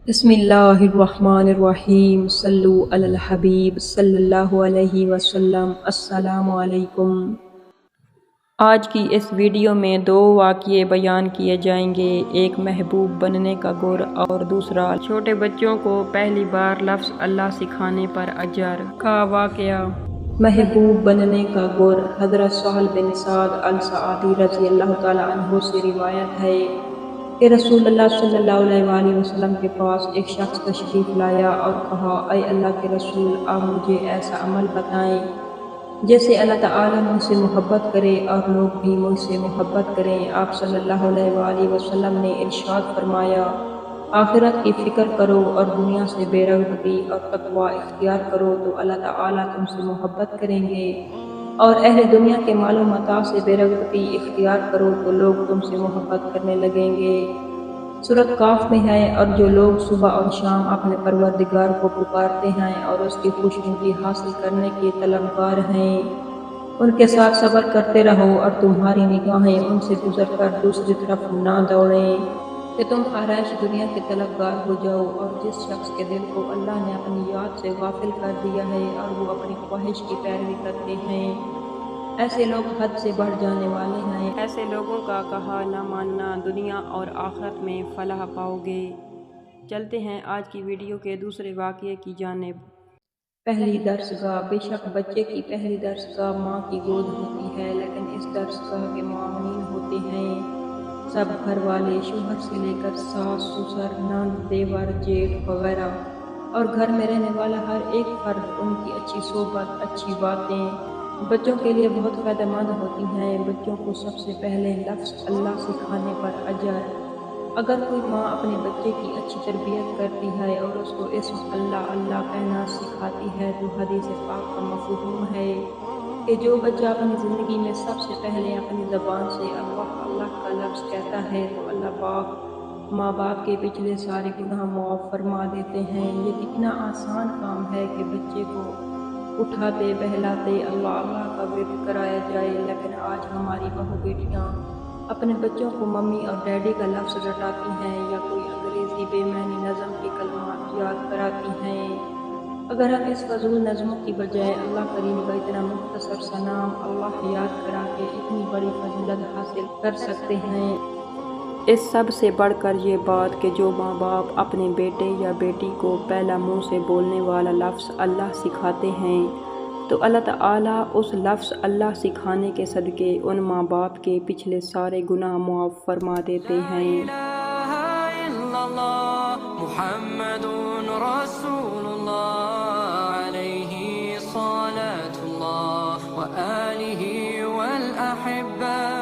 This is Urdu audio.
بسم اللہ الرحمن الرحیم، صلو علی الحبیب صلی اللہ علیہ وسلم۔ السلام علیکم۔ آج کی اس ویڈیو میں دو واقعے بیان کیے جائیں گے، ایک محبوب بننے کا گر اور دوسرا چھوٹے بچوں کو پہلی بار لفظ اللہ سکھانے پر اجر کا واقعہ۔ محبوب بننے کا گر۔ حضرت سہل بن سعد الساعدی رضی اللہ تعالیٰ عنہ سے روایت ہے کہ رسول اللہ صلی اللہ علیہ وآلہ وسلم کے پاس ایک شخص تشریف لایا اور کہا، اے اللہ کے رسول، آپ مجھے ایسا عمل بتائیں جیسے اللہ تعالیٰ مجھ سے محبت کرے اور لوگ بھی مجھ سے محبت کریں۔ آپ صلی اللہ علیہ وآلہ وسلم نے ارشاد فرمایا، آخرت کی فکر کرو اور دنیا سے بے رغبتی اور تقوی اختیار کرو تو اللہ تعالیٰ تم سے محبت کریں گے، اور اہل دنیا کے مال و متاع سے بے رغبتی اختیار کرو تو لوگ تم سے محبت کرنے لگیں گے۔ سورۃ کاف میں ہے، اور جو لوگ صبح اور شام اپنے پروردگار کو پکارتے ہیں اور اس کی خوشنودی حاصل کرنے کے طلبگار ہیں، ان کے ساتھ صبر کرتے رہو اور تمہاری نگاہیں ان سے گزر کر دوسری طرف نہ دوڑیں کہ تم آرائش دنیا کے طلبگار ہو جاؤ۔ اور جس شخص کے دل کو اللہ نے اپنی یاد سے غافل کر دیا ہے اور وہ اپنی خواہش کی پیروی کرتے ہیں، ایسے لوگ حد سے بڑھ جانے والے ہیں۔ ایسے لوگوں کا کہا نہ ماننا دنیا اور آخرت میں فلاح پاؤ گے۔ چلتے ہیں آج کی ویڈیو کے دوسرے واقعے کی جانب۔ پہلی درسگاہ۔ بے شک بچے کی پہلی درسگاہ ماں کی گود ہوتی ہے، لیکن اس درسگاہ کے معاونین ہوتے ہیں سب گھر والے، شوہر سے لے کر ساس، سسر، نند، دیور، جیٹھ وغیرہ، اور گھر میں رہنے والا ہر ایک فرد۔ ان کی اچھی صحبت، اچھی باتیں بچوں کے لیے بہت فائدہ مند ہوتی ہیں۔ بچوں کو سب سے پہلے لفظ اللہ سکھانے پر اجر۔ اگر کوئی ماں اپنے بچے کی اچھی تربیت کرتی ہے اور اس کو اسم اللہ اللہ کہنا سکھاتی ہے تو حدیث پاک کا مفہوم ہے کہ جو بچہ اپنی زندگی میں سب سے پہلے اپنی زبان سے اللہ اللہ کا لفظ کہتا ہے تو اللہ پاک ماں باپ کے پچھلے سارے گناہ معاف فرما دیتے ہیں۔ یہ کتنا آسان کام ہے کہ بچے کو اٹھاتے بہلاتے اللہ اللہ کا ورد کرایا جائے، لیکن آج ہماری بہو بیٹیاں اپنے بچوں کو ممی اور ڈیڈی کا لفظ رٹاتی ہیں یا کوئی انگریزی بے معنی نظم کے کلمات یاد کراتی ہیں۔ اگر ہم اس فضول نظموں کی بجائے اللہ کریم کا اتنا مختصر سا نام اللہ یاد کرا کے اتنی بڑی فضیلت حاصل کر سکتے ہیں۔ اس سب سے بڑھ کر یہ بات کہ جو ماں باپ اپنے بیٹے یا بیٹی کو پہلا منہ سے بولنے والا لفظ اللہ سکھاتے ہیں تو اللہ تعالیٰ اس لفظ اللہ سکھانے کے صدقے ان ماں باپ کے پچھلے سارے گناہ معاف فرما دیتے ہیں۔ محمد رسول اللہ علیہ صلاۃ اللہ وآلہ والأحبہ